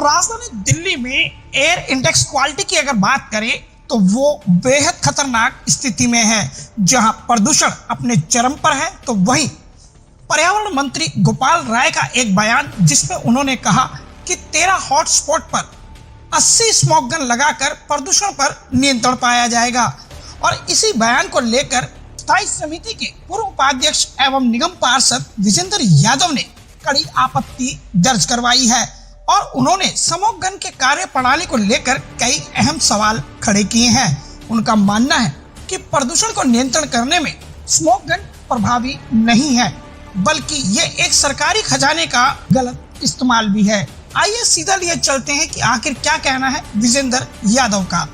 राजधानी दिल्ली में air index quality की अगर बात करें तो वो बेहद खतरनाक स्थिति में है, जहां प्रदूषण अपने चरम पर है। तो वहीं पर्यावरण मंत्री गोपाल राय का एक बयान, जिसमें उन्होंने कहा कि 13 हॉटस्पॉट पर 80 स्मोक गन लगाकर प्रदूषण पर नियंत्रण पाया जाएगा। और इसी बयान को लेकर स्थायी समिति के पूर्व उपाध्यक्ष एवं निगम पार्षद विजेंद्र यादव ने कड़ी आपत्ति दर्ज करवाई है और उन्होंने स्मोक गन के कार्य प्रणाली को लेकर कई अहम सवाल खड़े किए हैं। उनका मानना है कि प्रदूषण को नियंत्रण करने में स्मोक गन प्रभावी नहीं है, बल्कि ये एक सरकारी खजाने का गलत इस्तेमाल भी है। आइए सीधा लिए चलते हैं कि आखिर क्या कहना है विजेंद्र यादव का।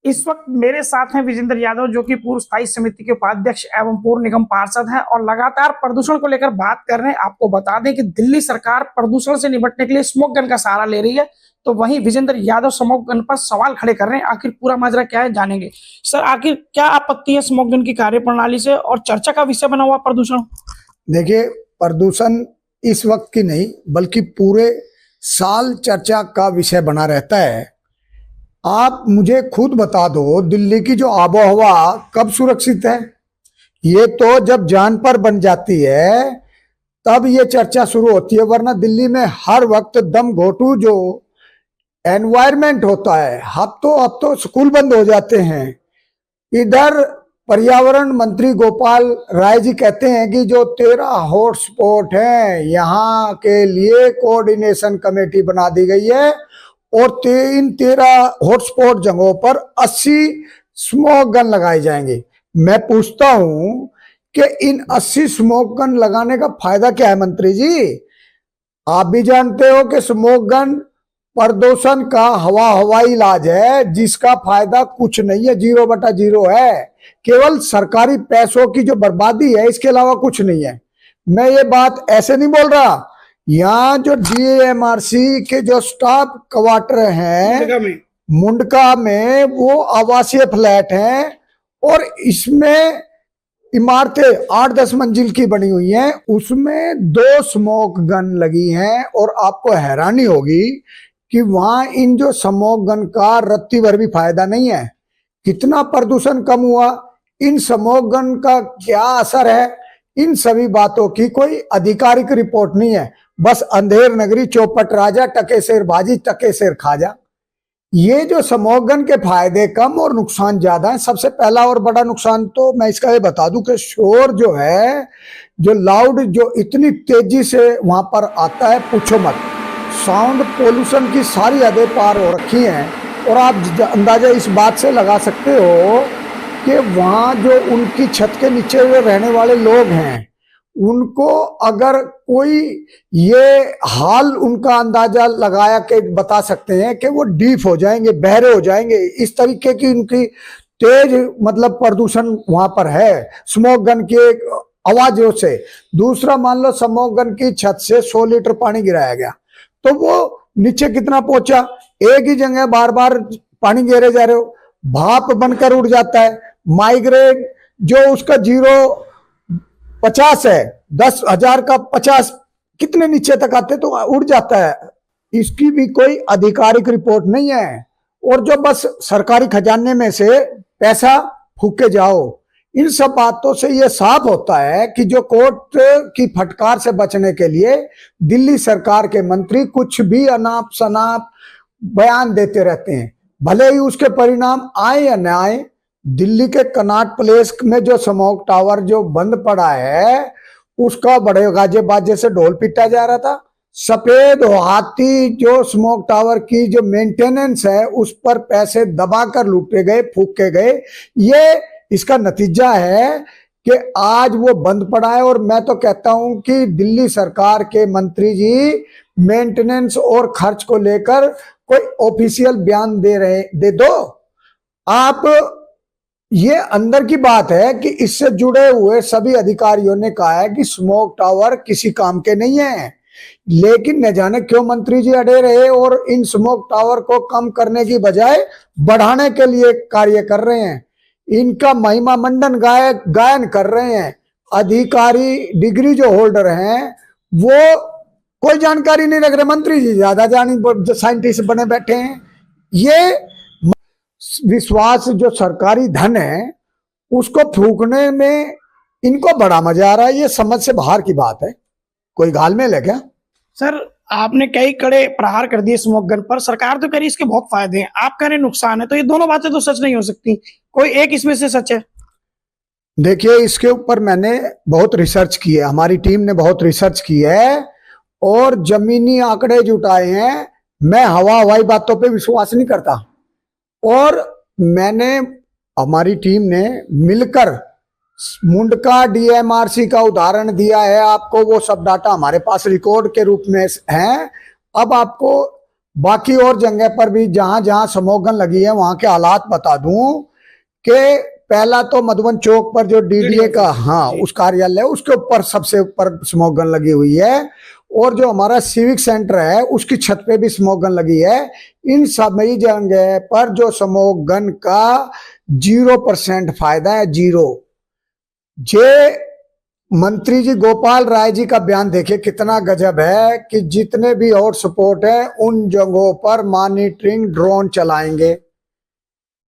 इस वक्त मेरे साथ हैं विजेंद्र यादव, जो कि पूर्व स्थायी समिति के उपाध्यक्ष एवं पूर्व निगम पार्षद हैं और लगातार प्रदूषण को लेकर बात कर रहे हैं। आपको बता दें कि दिल्ली सरकार प्रदूषण से निपटने के लिए स्मोक गन का सहारा ले रही है, तो वहीं विजेंद्र यादव स्मोक गन पर सवाल खड़े कर रहे हैं। आखिर पूरा माजरा क्या है, जानेंगे। सर, आखिर क्या आपत्ति है स्मोक गन की कार्यप्रणाली से और चर्चा का विषय बना हुआ प्रदूषण? देखिए, प्रदूषण इस वक्त की नहीं बल्कि पूरे साल चर्चा का विषय बना रहता है। आप मुझे खुद बता दो, दिल्ली की जो आबो हवा कब सुरक्षित है? ये तो जब जान पर बन जाती है तब ये चर्चा शुरू होती है, वरना दिल्ली में हर वक्त दम घोटू जो एनवायरमेंट होता है। अब तो स्कूल बंद हो जाते हैं। इधर पर्यावरण मंत्री गोपाल राय जी कहते हैं कि जो 13 हॉटस्पॉट हैं यहाँ के लिए कोऑर्डिनेशन कमेटी बना दी गई है और इन 13 हॉटस्पॉट जगहों पर 80 स्मोक गन लगाए जाएंगे। मैं पूछता हूं कि इन 80 स्मोक गन लगाने का फायदा क्या है मंत्री जी? आप भी जानते हो कि स्मोक गन प्रदूषण का हवाई इलाज है, जिसका फायदा कुछ नहीं है, 0/0 है। केवल सरकारी पैसों की जो बर्बादी है, इसके अलावा कुछ नहीं है। मैं ये बात ऐसे नहीं बोल रहा। यहाँ जो DMRC के जो स्टाफ क्वार्टर हैं मुंडका में, वो आवासीय फ्लैट हैं और इसमें इमारतें 8-10 मंजिल की बनी हुई हैं, उसमें 2 स्मोक गन लगी हैं। और आपको हैरानी होगी कि वहां इन जो स्मोक गन का रत्ती भर भी फायदा नहीं है। कितना प्रदूषण कम हुआ, इन स्मोक गन का क्या असर है, इन सभी बातों की कोई आधिकारिक रिपोर्ट नहीं है। बस अंधेर नगरी चौपट राजा, टके शेर बाजी, टके शेर खाजा। ये जो स्मोक गन के फायदे कम और नुकसान ज्यादा है। सबसे पहला और बड़ा नुकसान तो मैं इसका ये बता दूं कि शोर जो है, जो लाउड, जो इतनी तेजी से वहां पर आता है, पूछो मत। साउंड पोल्यूशन की सारी हदें पार हो रखी हैं और आप अंदाजा इस बात से लगा सकते हो कि वहाँ जो उनकी छत के नीचे हुए रहने वाले लोग हैं, उनको अगर कोई ये हाल उनका अंदाजा लगाया के बता सकते हैं कि वो डीफ हो जाएंगे, बहरे हो जाएंगे। इस तरीके की उनकी तेज मतलब प्रदूषण वहां पर है स्मोक गन की आवाजों से। दूसरा, मान लो स्मोक गन की छत से 100 लीटर पानी गिराया गया, तो वो नीचे कितना पहुंचा? एक ही जगह बार बार पानी गिरे जा रहे हो, भाप बनकर उड़ जाता है। माइग्रेन जो उसका 0.50 है, 10,000 का 50 कितने नीचे तक आते तो उड़ जाता है। इसकी भी कोई आधिकारिक रिपोर्ट नहीं है और जो बस सरकारी खजाने में से पैसा फूके जाओ। इन सब बातों से यह साफ होता है कि जो कोर्ट की फटकार से बचने के लिए दिल्ली सरकार के मंत्री कुछ भी अनाप शनाप बयान देते रहते हैं, भले ही उसके परिणाम आए या न आए। दिल्ली के कनॉट प्लेस में जो स्मोक टावर जो बंद पड़ा है, उसका बड़े गाजे बाजे से ढोल पीटा जा रहा था। सफेद हाथी जो स्मोक टावर की जो मेंटेनेंस है, उस पर पैसे दबाकर लूटे गए, फूके गए। ये इसका नतीजा है कि आज वो बंद पड़ा है। और मैं तो कहता हूं कि दिल्ली सरकार के मंत्री जी मेंटेनेंस और खर्च को लेकर कोई ऑफिशियल बयान दे दो आप। ये अंदर की बात है कि इससे जुड़े हुए सभी अधिकारियों ने कहा है कि स्मोक टावर किसी काम के नहीं है, लेकिन न जाने क्यों मंत्री जी अड़े रहे और इन स्मोक टावर को कम करने की बजाय बढ़ाने के लिए कार्य कर रहे हैं। इनका महिमा मंडन गायन कर रहे हैं। अधिकारी डिग्री जो होल्डर हैं वो कोई जानकारी नहीं रख रहे। मंत्री जी ज्यादा जानी साइंटिस्ट बने बैठे हैं। ये विश्वास जो सरकारी धन है उसको फूकने में इनको बड़ा मजा आ रहा है। ये समझ से बाहर की बात है। कोई घालमेल है क्या? सर, आपने कई कड़े प्रहार कर दिए स्मोक गन पर। सरकार तो कह रही इसके बहुत फायदे हैं, आप कह रहे नुकसान है, तो ये दोनों बातें तो सच नहीं हो सकती। कोई एक इसमें से सच है? देखिए, इसके ऊपर मैंने बहुत रिसर्च की है, हमारी टीम ने बहुत रिसर्च की है और जमीनी आंकड़े जुटाए हैं। मैं हवाई बातों पे विश्वास नहीं करता। और मैंने, हमारी टीम ने मिलकर मुंडका डीएमआरसी का उदाहरण दिया है आपको। वो सब डाटा हमारे पास रिकॉर्ड के रूप में है। अब आपको बाकी और जगह पर भी जहां जहां स्मोक गन लगी है वहां के हालात बता दूं कि पहला तो मधुबन चौक पर जो डीडीए का उस कार्यालय उसके ऊपर सबसे ऊपर स्मोक गन लगी हुई है। और जो हमारा सिविक सेंटर है उसकी छत पे भी स्मोक गन लगी है। इन सभी जगह पर जो स्मोक गन का 0% फायदा है, 0। जे मंत्री जी गोपाल राय जी का बयान देखिए कितना गजब है कि जितने भी और सपोर्ट है उन जगहों पर मॉनिटरिंग ड्रोन चलाएंगे।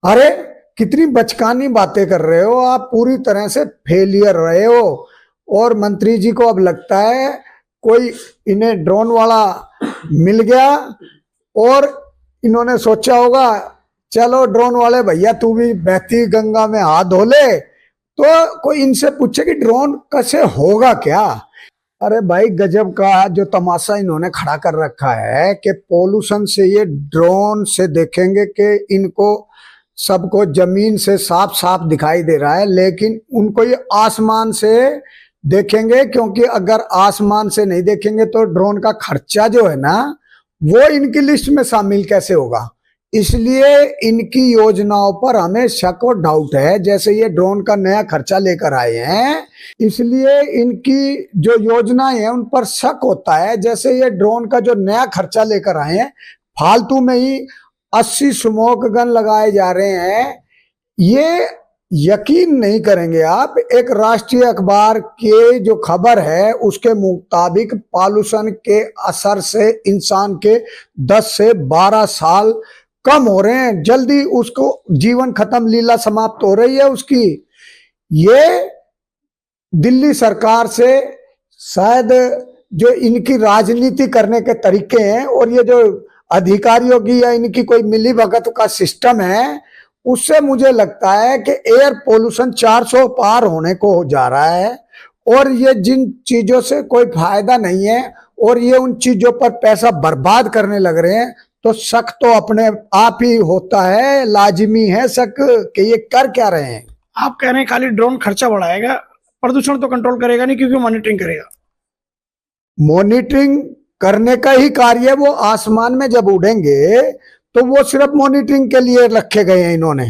अरे कितनी बचकानी बातें कर रहे हो आप, पूरी तरह से फेलियर रहे हो। और मंत्री जी को अब लगता है कोई इन्हें ड्रोन वाला मिल गया और इन्होंने सोचा होगा चलो ड्रोन वाले भैया तू भी बहती गंगा में हाथ धो ले, तो कोई इनसे पूछे कि ड्रोन कैसे होगा क्या। अरे भाई गजब का जो तमाशा इन्होंने खड़ा कर रखा है कि पोल्यूशन से ये ड्रोन से देखेंगे कि इनको सबको जमीन से साफ साफ दिखाई दे रहा है, लेकिन उनको ये आसमान से देखेंगे, क्योंकि अगर आसमान से नहीं देखेंगे तो ड्रोन का खर्चा जो है ना वो इनकी लिस्ट में शामिल कैसे होगा। इसलिए इनकी योजनाओं पर हमें शक और डाउट है। जैसे ये ड्रोन का नया खर्चा लेकर आए हैं, इसलिए इनकी जो योजनाएं हैं उन पर शक होता है। जैसे ये ड्रोन का जो नया खर्चा लेकर आए हैं, फालतू में ही 80 स्मोक गन लगाए जा रहे हैं। ये यकीन नहीं करेंगे आप, एक राष्ट्रीय अखबार के जो खबर है उसके मुताबिक पॉल्यूशन के असर से इंसान के 10 से 12 साल कम हो रहे हैं। जल्दी उसको जीवन खत्म, लीला समाप्त हो रही है उसकी। ये दिल्ली सरकार से शायद जो इनकी राजनीति करने के तरीके हैं और ये जो अधिकारियों की या इनकी कोई मिली भगत का सिस्टम है, उससे मुझे लगता है कि एयर पोल्यूशन 400 पार होने को हो जा रहा है। और ये जिन चीजों से कोई फायदा नहीं है और ये उन चीजों पर पैसा बर्बाद करने लग रहे हैं, तो शक तो अपने आप ही होता है, लाजिमी है शक कि ये कर क्या रहे हैं। आप कह रहे हैं खाली ड्रोन खर्चा बढ़ाएगा, प्रदूषण तो कंट्रोल करेगा नहीं, क्योंकि मॉनिटरिंग करेगा। मॉनिटरिंग करने का ही कार्य है। वो आसमान में जब उड़ेंगे तो वो सिर्फ मॉनिटरिंग के लिए रखे गए हैं इन्होंने।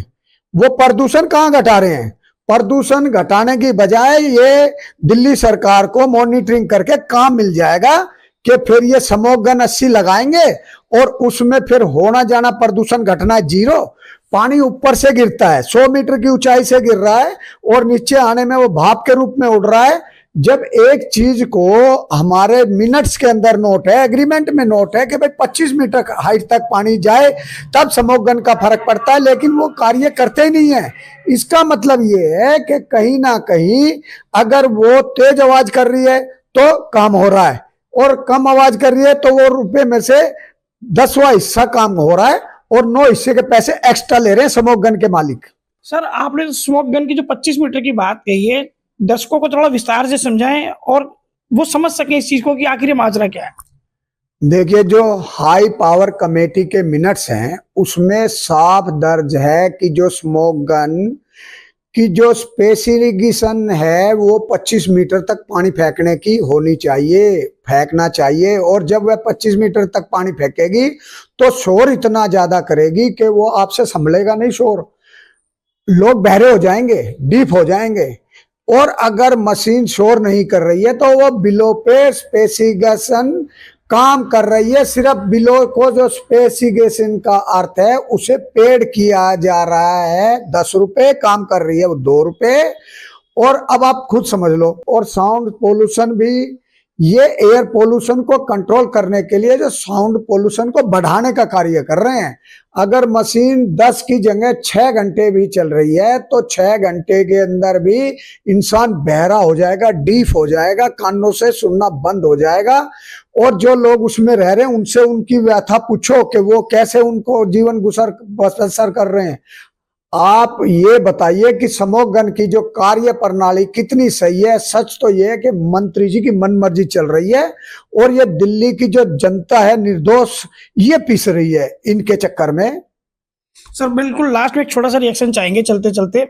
वो प्रदूषण कहाँ घटा रहे हैं? प्रदूषण घटाने की बजाय ये दिल्ली सरकार को मॉनिटरिंग करके काम मिल जाएगा कि फिर ये स्मोक गन 80 लगाएंगे और उसमें फिर होना जाना प्रदूषण घटना 0। पानी ऊपर से गिरता है, 100 मीटर की ऊंचाई से गिर रहा है और नीचे आने में वो भाप के रूप में उड़ रहा है। जब एक चीज को हमारे मिनट्स के अंदर नोट है, एग्रीमेंट में नोट है कि भाई 25 मीटर हाइट तक पानी जाए तब स्मोक गन का फर्क पड़ता है, लेकिन वो कार्य करते ही नहीं है। इसका मतलब ये है कि कहीं ना कहीं अगर वो तेज आवाज कर रही है तो काम हो रहा है और कम आवाज कर रही है तो वो रुपए में से 10वां हिस्सा काम हो रहा है और 9 हिस्से के पैसे एक्स्ट्रा ले रहे हैं स्मोक गन के मालिक। सर, आपने स्मोक गन की जो 25 मीटर की बात कही है, दर्शकों को थोड़ा विस्तार से समझाएं और वो समझ सके इस चीज को कि आखिर माजरा क्या है। देखिए, जो हाई पावर कमेटी के मिनट्स हैं उसमें साफ दर्ज है कि जो स्मोक गन की जो स्पेसिफिकेशन है वो 25 मीटर तक पानी फेंकने की होनी चाहिए, फेंकना चाहिए। और जब वह 25 मीटर तक पानी फेंकेगी तो शोर इतना ज्यादा करेगी कि वो आपसे संभलेगा नहीं शोर, लोग बहरे हो जाएंगे, डीप हो जाएंगे। और अगर मशीन शोर नहीं कर रही है तो वो बिलो पे स्पेसिफिकेशन काम कर रही है। सिर्फ बिलो को जो स्पेसिफिकेशन का अर्थ है उसे पेड किया जा रहा है, 10 रुपए काम कर रही है वो 2 रुपए। और अब आप खुद समझ लो, और साउंड पोल्यूशन भी, ये एयर पोल्यूशन को कंट्रोल करने के लिए जो साउंड पोल्यूशन को बढ़ाने का कार्य कर रहे हैं। अगर मशीन 10 की जगह 6 घंटे भी चल रही है तो 6 घंटे के अंदर भी इंसान बहरा हो जाएगा, डीफ हो जाएगा, कानों से सुनना बंद हो जाएगा। और जो लोग उसमें रह रहे हैं उनसे उनकी व्यथा पूछो कि वो कैसे उनको जीवन बसर कर रहे हैं। आप ये बताइए कि समोगन की जो कार्य प्रणाली कितनी सही है। सच तो ये है कि मंत्री जी की मनमर्जी चल रही है और ये दिल्ली की जो जनता है निर्दोष, ये पिस रही है इनके चक्कर में। सर बिल्कुल लास्ट में एक छोटा सा रिएक्शन चाहेंगे चलते चलते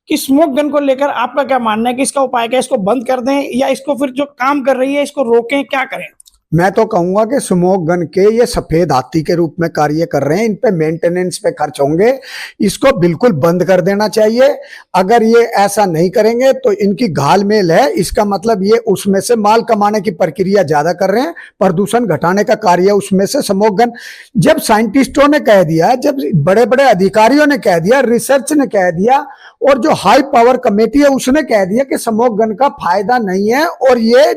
कि स्मोक गन को लेकर आपका क्या मानना है कि इसका उपाय क्या है? इसको बंद कर दें या इसको फिर जो काम कर रही है इसको रोकें, क्या करें? मैं तो कहूंगा कि स्मोक गन के ये सफेद हाथी के रूप में कार्य कर रहे हैं, इन पे मेंटेनेंस पे खर्च होंगे, इसको बिल्कुल बंद कर देना चाहिए। अगर ये ऐसा नहीं करेंगे तो इनकी घालमेल है, इसका मतलब ये उसमें से माल कमाने की प्रक्रिया ज्यादा कर रहे हैं, प्रदूषण घटाने का कार्य उसमें से स्मोक गन। जब साइंटिस्टों ने कह दिया, जब बड़े बड़े अधिकारियों ने कह दिया, रिसर्च ने कह दिया और जो हाई पावर कमेटी है उसने कह दिया कि स्मोक गन का फायदा नहीं है और ये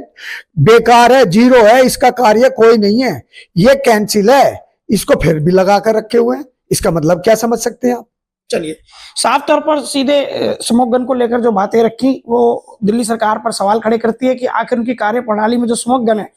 बेकार है, जीरो है, इसका कार्य कोई नहीं है, ये कैंसिल है, इसको फिर भी लगा कर रखे हुए हैं। इसका मतलब क्या समझ सकते हैं आप? चलिए, साफ तौर पर सीधे स्मोक गन को लेकर जो बातें रखी वो दिल्ली सरकार पर सवाल खड़े करती है कि आखिर उनकी कार्य प्रणाली में जो स्मोक गन है